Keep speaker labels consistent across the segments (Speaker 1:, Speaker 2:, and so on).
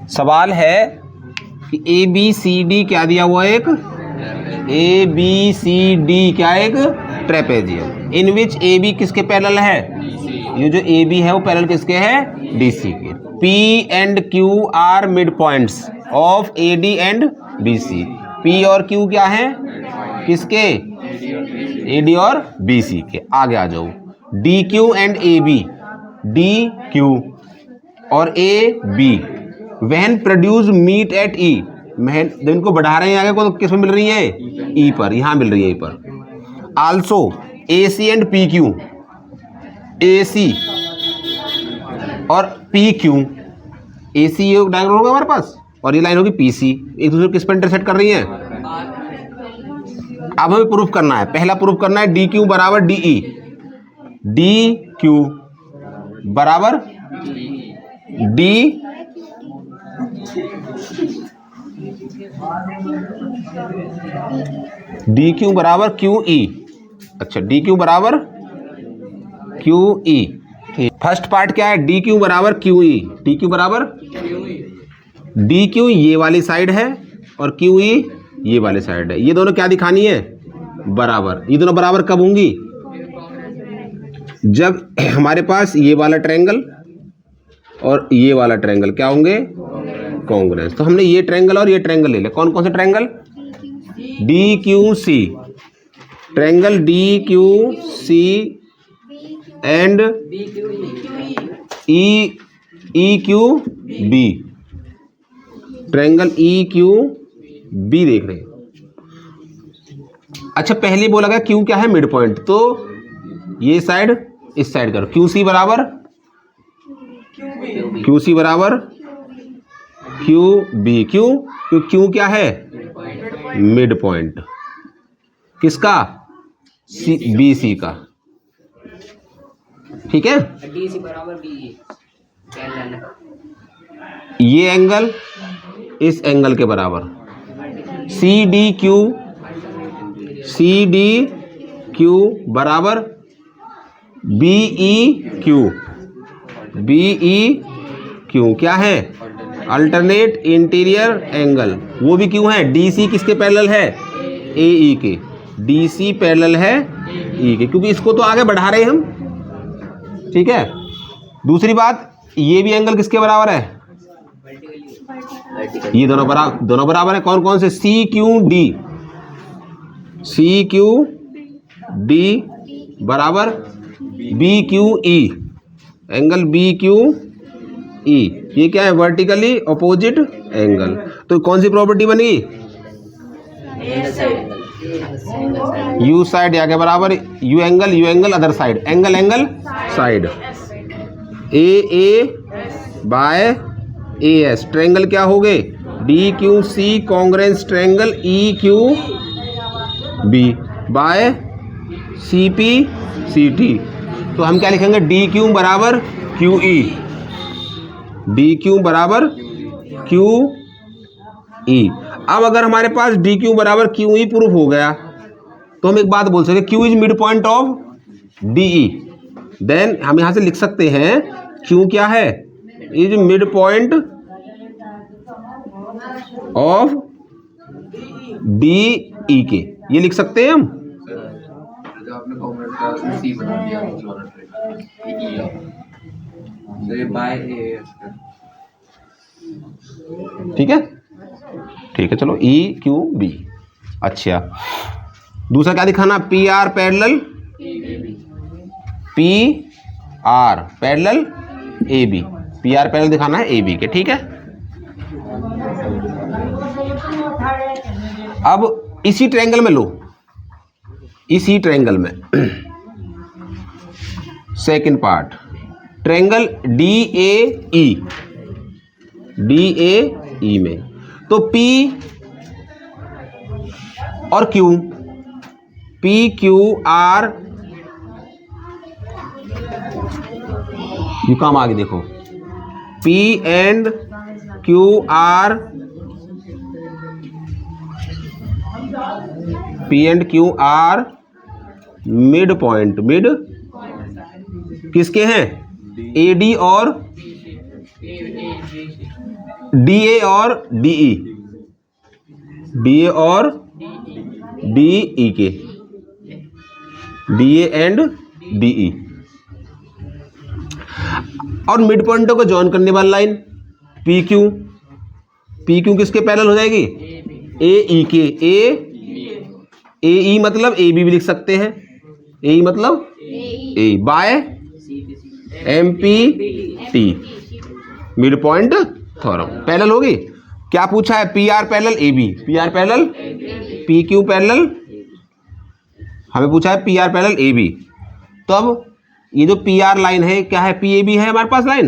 Speaker 1: सवाल है कि ए बी सी डी क्या दिया हुआ है, एक ए बी सी डी क्या एक trapezium, in which A B किसके पैरेलल है, ये जो ए बी है वो पैरेलल किसके है, डी सी के। P and Q are midpoints of A D and B C. P और क्यू क्या है, किसके, ए डी और बी सी के। आगे आ जाओ, D Q and A B, D Q और A B when produce meet at E, इनको बढ़ा रहे हैं आगे को, तो किस में मिल रही है, ई पर, यहां मिल रही है ई पर। Also A C and P Q, A C और पी क्यू, ए सी ये डायग्राम होगा हमारे पास और ये लाइन होगी पी सी, एक दूसरे को किस पर इंटरसेक्ट कर रही है। अब हमें प्रूफ करना है, पहला प्रूफ करना है डी क्यू बराबर डी ई, डी क्यू बराबर डी डी क्यू बराबर क्यू ई। अच्छा, डी क्यू बराबर क्यू ई। फर्स्ट पार्ट क्या है, डी क्यू बराबर क्यू ई, डी क्यू बराबर डी क्यू ये वाली साइड है और क्यू ई ये वाली साइड है। ये दोनों क्या दिखानी है, बराबर। ये दोनों बराबर कब होंगी, जब हमारे पास ये वाला ट्रायंगल और ये वाला ट्रायंगल क्या होंगे, कॉन्ग्रुएंस। तो हमने ये ट्रायंगल और ये ट्रायंगल ले लिया। कौन कौन से triangle, D Q C, triangle D Q C and E Q B, triangle E Q B देख रहे हैं। अच्छा, पहले बोला गया क्यू क्या है, मिड पॉइंट, तो ये साइड इस साइड करो, क्यू सी बराबर क्यू सी बराबर क्यू बी, क्यू क्या है, मिड पॉइंट किसका, बी सी का, ठीक है।
Speaker 2: डी सी बराबर बी,
Speaker 1: ये एंगल इस एंगल के बराबर, सी डी क्यू बराबर बी ई क्यू क्या है, अल्टरनेट इंटीरियर एंगल, वो भी क्यों है, डी सी किसके पैरेलल है, ए ई के, डी सी पैरेलल है ई के, क्योंकि इसको तो आगे बढ़ा रहे हैं हम, ठीक है। दूसरी बात, ये भी एंगल किसके बराबर है, ये दोनों बराबर है। कौन कौन से, सी क्यू डी बराबर B Q E, angle B Q E, ये क्या है, वर्टिकली अपोजिट एंगल। तो कौन सी प्रॉपर्टी बनी, यू साइड या के बराबर you angle other side, angle side, A by A S, triangle क्या हो गए, D Q C congruence triangle E Q B by C P C T. तो हम क्या लिखेंगे, डी क्यू बराबर क्यू ई, डी क्यू बराबर क्यू ई। अब अगर हमारे पास डी क्यू बराबर क्यू ई प्रूफ हो गया तो हम एक बात बोल सकते, Q is midpoint of D E, then हम यहां से लिख सकते हैं क्यू क्या है, is midpoint of D E के, ये लिख सकते हैं हम। ठीक है, चलो ई क्यू बी। अच्छा, दूसरा क्या दिखाना, P R parallel A B, P R parallel दिखाना है ए बी के, ठीक है। अब इसी ट्रायंगल में लो, इसी ट्रायंगल में second part, triangle D A E में, तो P और Q, P Q R, यू काम आगे देखो, P and Q R, mid point, mid किसके हैं, AD और DA और DE, DA और DE के, DA एंड DE, और मिड पॉइंटों को जॉइन करने वाली लाइन PQ, PQ किसके पैरेलल हो जाएगी? AE के, AE मतलब AB भी लिख सकते हैं, AE मतलब A by MPT, midpoint theorem. Parallel होगी। क्या पूछा है? PR parallel AB, PR parallel PQ parallel, हमें पूछा है PR पैरेलल AB। तो अब ये जो PR लाइन है क्या है? PAB है हमारे पास लाइन,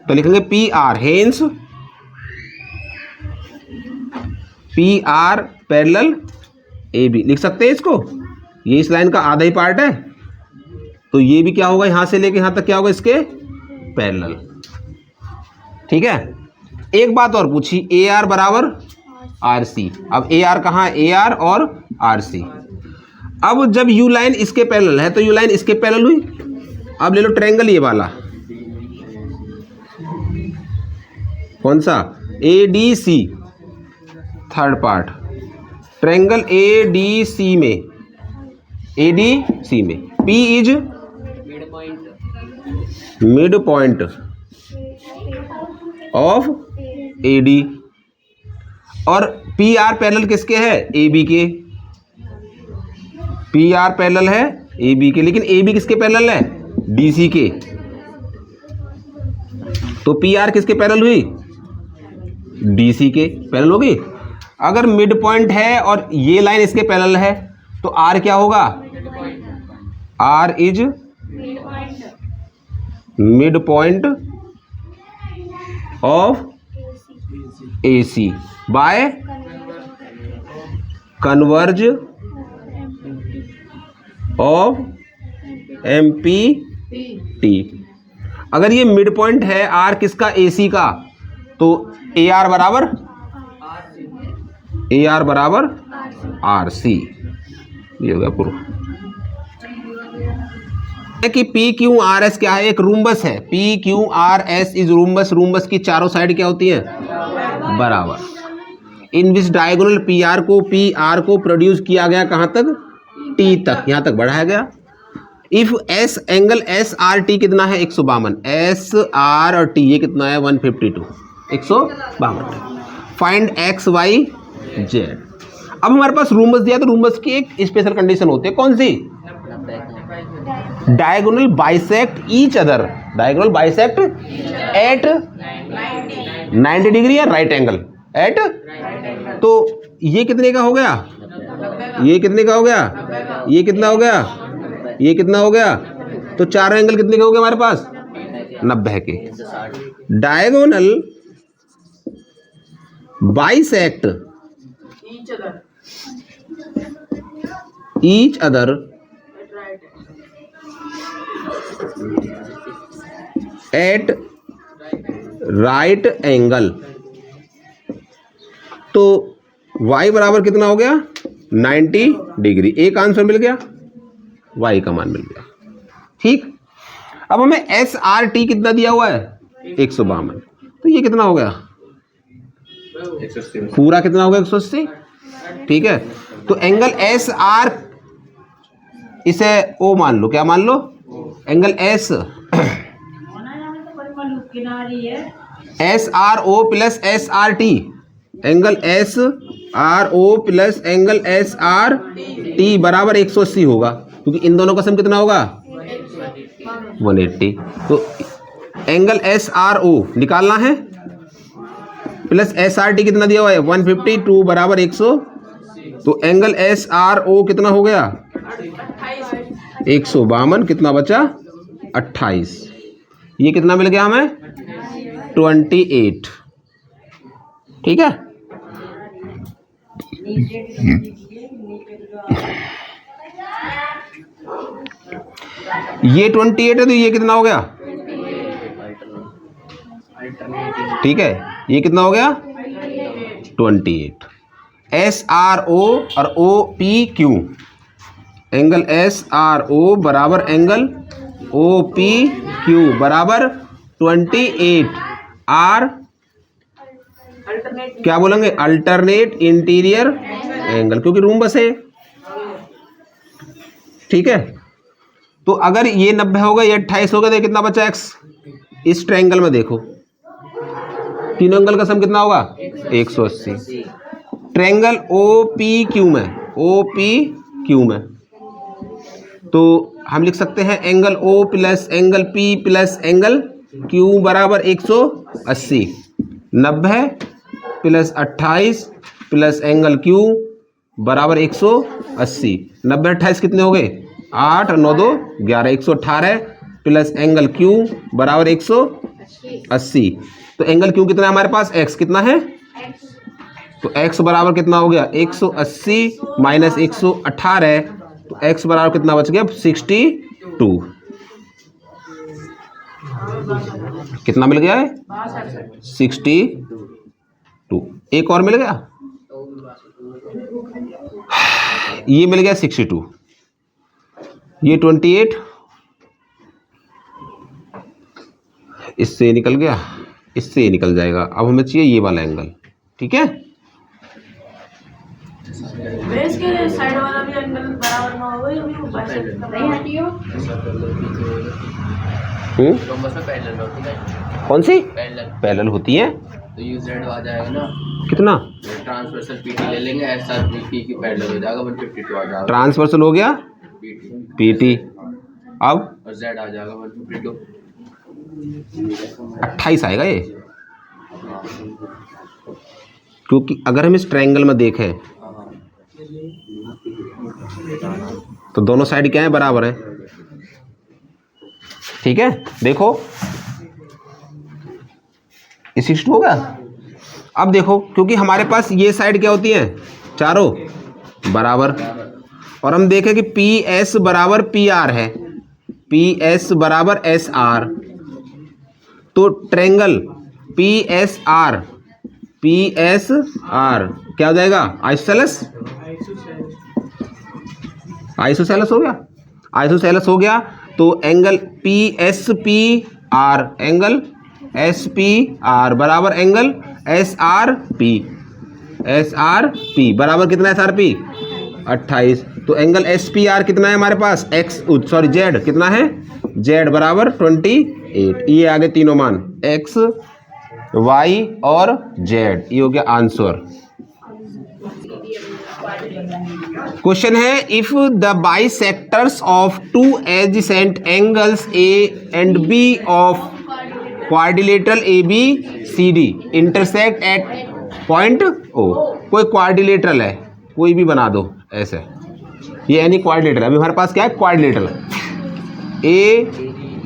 Speaker 1: तो लिखेंगे PR, hence PR parallel AB लिख सकते हैं इसको। ये इस लाइन का आधा ही पार्ट है, तो ये भी क्या होगा? यहां से लेके यहां तक क्या होगा? इसके पैरेलल। ठीक है। एक बात और पूछी, AR बराबर RC। अब AR कहाँ है? AR और RC। अब जब U लाइन इसके पैरेलल है तो U लाइन इसके पैरेलल हुई। अब ले लो ट्रायंगल ये वाला, कौन सा? ADC, third part, triangle ADC में, ADC में P is midpoint of AD, और PR पैरेलल किसके है? AB के। PR पैरेलल है AB के, लेकिन AB किसके पैरेलल है? DC के। तो PR किसके पैरेलल हुई? DC के पैरेलल होगी। अगर मिड पॉइंट है और ये लाइन इसके पैरेलल है तो R क्या होगा? R is midpoint of AC by converse of MPT। अगर ये मिड पॉइंट है R किसका? AC का, तो AR बराबर RC। ये हो गया पूरा कि PQRS क्या है? एक रूम्बस है। PQRS is रूम्बस। रूम्बस की चारों साइड क्या होती है? बराबर। इन विच डायगोनल PR को प्रोड्यूस किया गया कहां तक? T तक, यहां तक बढ़ाया गया। इफ S एंगल SRT कितना है? 152। SR और T ये कितना है? 152, 152। Find XYZ। अब हमारे पास रूम्बस दिया, तो रूम्बस की एक स्पेशल कंडीशन होती है, कौन सी? Diagonal bisect each other, diagonal bisect at 90 degree या राइट एंगल एट। तो ये कितने का हो गया? ये कितने का हो गया? ये कितना हो गया? ये कितना हो गया? तो चारों एंगल कितने के हो गए हमारे पास? 90 के। Diagonal bisect each other at right angle. तो y बराबर कितना हो गया? 90 डिग्री। एक आंसर मिल गया, y का मान मिल गया। ठीक। अब हमें SRT कितना दिया हुआ है? 152। तो ये कितना हो गया? पूरा कितना हो गया? 180। ठीक है। तो एंगल SR इसे O मान लो। क्या मान लो? Angle SRO plus SRT, angle SRO plus angle SRT बराबर 180 होगा, क्योंकि इन दोनों का सम कितना होगा? 180। तो एंगल SRO निकालना है, प्लस SRT कितना दिया हुआ है? 152 बराबर 100। तो एंगल SRO कितना हो गया? 152। कितना बचा? 28। ये कितना मिल गया हमें? 28। ठीक है। ये 28 है, तो ये कितना हो गया? ठीक है। ये कितना हो गया? 28। SRO और OPQ, एंगल SRO बराबर एंगल OPQ बराबर 28 आर क्या बोलेंगे, अल्टरनेट इंटीरियर एंगल, क्योंकि रूम बस है। ठीक है, तो अगर ये 90 हो गया, ये 28 हो गया, तो कितना बचा x। इस ट्रायंगल में देखो तीनों एंगल का सम कितना होगा 180। ट्रायंगल OPQ में, OPQ में तो हम लिख सकते हैं angle O plus angle P plus angle Q बराबर 180। 90 प्लस 28 प्लस एंगल Q बराबर 180। 90 28 कितने हो गए 8 9 2 11, 118 प्लस एंगल Q बराबर 180। तो एंगल Q कितना है हमारे पास, x कितना है, तो x बराबर कितना हो गया 180 माइनस 118, तो x बराबर कितना बच गया 62। कितना मिल गया है 62। एक और मिल गया, ये मिल गया 62, ये 28 इससे निकल गया, इससे ये निकल जाएगा। अब हमें चाहिए ये वाला एंगल। ठीक है,
Speaker 2: बेस के साइड वाला भी एंगल बराबर ना हो, ये नहीं हटियो।
Speaker 1: कौन सी पैरेलल होती है,
Speaker 3: तो यू जेड आ जाएगा ना,
Speaker 1: कितना
Speaker 3: ट्रांसवर्सल पीटी ले लेंगे, एसआर पी की पैरेलल हो जाएगा 152 आ जाएगा,
Speaker 1: ट्रांसवर्सल हो गया PT, अब
Speaker 3: और जेड आ जाएगा 152।
Speaker 1: 28 आएगा ये, क्योंकि अगर हम इस ट्रायंगल में देखें तो दोनों साइड क्या है बराबर है। ठीक है, देखो ये 62 होगा। अब देखो क्योंकि हमारे पास ये साइड क्या होती है चारों बराबर, और हम देखें कि PS बराबर PR है, PS बराबर SR, तो ट्रायंगल PSR क्या हो जाएगा आइसोसेलेस, आइसोसेलेस हो गया, आइसोसेलेस हो गया। तो एंगल PSPR, एंगल SPR बराबर एंगल SRP, SRP बराबर कितना है SRP 28। तो एंगल SPR कितना है हमारे पास Z कितना है, Z बराबर 28। ये आगे तीनों मान X Y और Z, ये हो गया आंसर। क्वेश्चन है if the bisectors of two adjacent angles A and B of quadrilateral ABCD intersect at point O। कोई क्वाड्रिलेटरल है, कोई भी बना दो ऐसे, ये यानी क्वाड्रिलेटरल। अभी हमारे पास क्या है क्वाड्रिलेटरल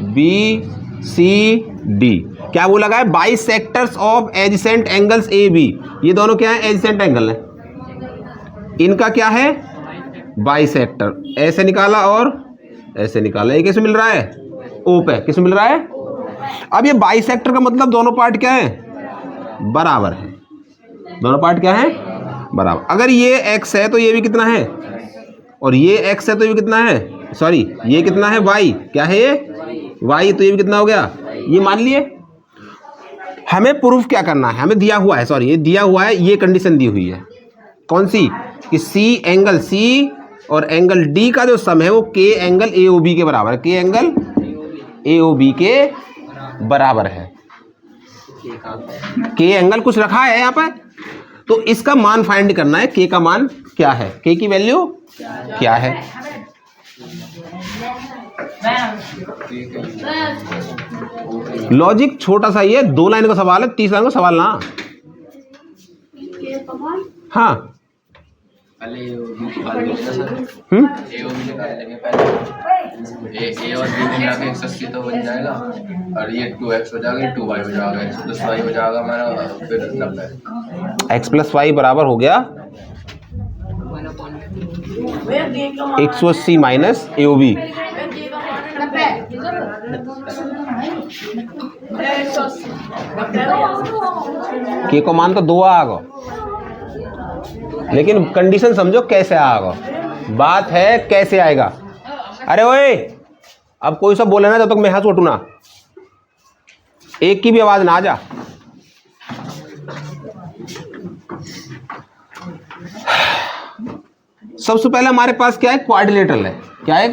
Speaker 1: ABCD, क्या बोला गया है bisectors of adjacent angles AB, ये दोनों क्या है एडजेसेंट एंगल है, इनका क्या है बाइसेक्टर, ऐसे निकाला और ऐसे निकाला, ये किस मिल रहा है O पे, किस मिल रहा है। अब ये बाइसेक्टर का मतलब दोनों पार्ट क्या है बराबर है, दोनों पार्ट क्या है बराबर। अगर ये x है तो ये भी कितना है, और ये x है तो ये भी कितना है, सॉरी ये कितना है y, क्या है ये y, तो ये भी कितना हो गया, ये मान लिए। हमें प्रूफ क्या करना है, हमें दिया हुआ है, सॉरी ये दिया हुआ है, ये कंडीशन दी हुई है कौन सी कि एंगल C और एंगल D का जो सम है वो K एंगल AOB के बराबर है, K एंगल AOB के बराबर है। K एंगल कुछ रखा है यहाँ पर, तो इसका मान फाइंड करना है, K का मान क्या है, K की वैल्यू क्या है। लॉजिक छोटा सा ही है, 2 लाइन का सवाल है, 30 लाइन का सवाल ना। हाँ
Speaker 3: पहले ए और बी निकाल लेंगे पहले, ए और बी मिला के 180 तो बन जाएगा, और ये 2x हो जाएगा, 2y हो जाएगा, x प्लस y हो जाएगा हमारा, फिर 90
Speaker 1: x प्लस y बराबर हो गया 180 माइनस AOB। के को मान तो 2 आएगा, लेकिन कंडीशन समझो कैसे आएगा, बात है कैसे आएगा। अरे ओए अब कोई सब बोले ना जब तक मैं हाथ उठू ना, एक की भी आवाज ना आ जा। सबसे पहले हमारे पास क्या है, क्वाड्रिलेटरल है। क्या है?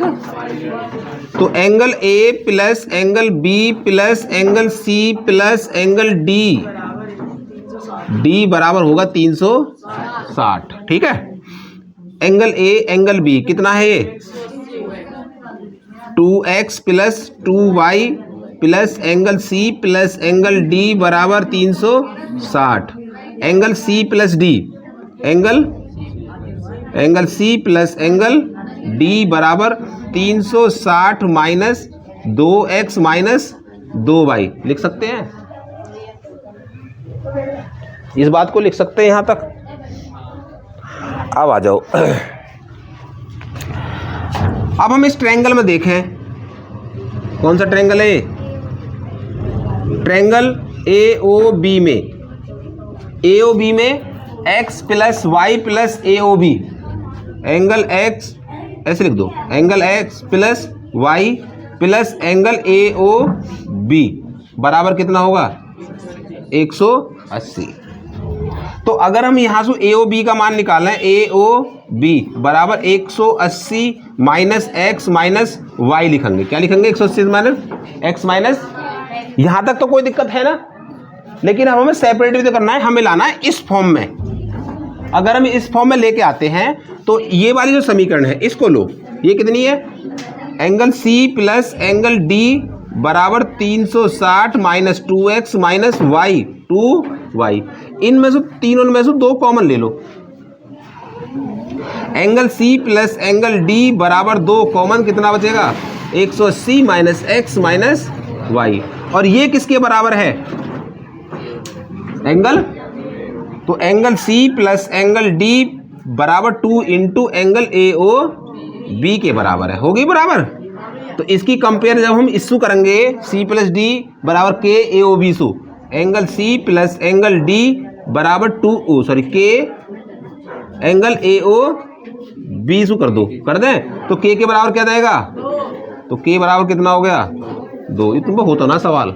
Speaker 1: तो angle A plus angle B plus angle C plus angle D, D बराबर होगा 360। ठीक है। एंगल ए एंगल बी कितना है ये? 2x plus 2y plus angle C plus angle D बराबर 360। Angle C plus D, angle C plus angle D बराबर 360 minus 2x minus 2y लिख सकते हैं। इस बात को लिख सकते हैं यहां तक। अब आ जाओ, अब हम इस ट्रायंगल में देखें, कौन सा ट्रायंगल है? ट्रायंगल AOB में, AOB में x plus Y plus AOB, angle x ऐसे लिख दो, angle x plus Y plus angle AOB बराबर कितना होगा? 180। तो अगर हम यहाँ से AOB का मान निकालें, AOB बराबर 180 माइनस x माइनस वाई लिखेंगे। क्या लिखेंगे? 180 माइनस x माइनस, यहाँ तक तो कोई दिक्कत है ना। लेकिन अब हमें सेपरेट भी तो करना है, हमें लाना है इस फॉर्म में। अगर हम इस फॉर्म में लेके आते हैं तो ये वाली जो समीकरण है इसको लो, ये कितनी है? Angle C plus angle D बराबर 360 minus 2x minus Y 2y। इनमें से तीनों में से दो कॉमन ले लो। Angle C plus angle D बराबर 2 कॉमन, कितना बचेगा? 180 माइनस x माइनस वाई। और ये किसके बराबर है? एंगल, तो angle C plus angle D बराबर 2 इंटू एंगल AOB के बराबर है। होगी बराबर। तो इसकी कंपेयर जब हम इससे करेंगे, C प्लस D बराबर K AOB सु, angle C plus angle D बराबर K एंगल AOB सु कर दो, कर दें तो K के बराबर क्या जाएगा? तो K बराबर कितना हो गया? 2। ये तुमको होता ना सवाल।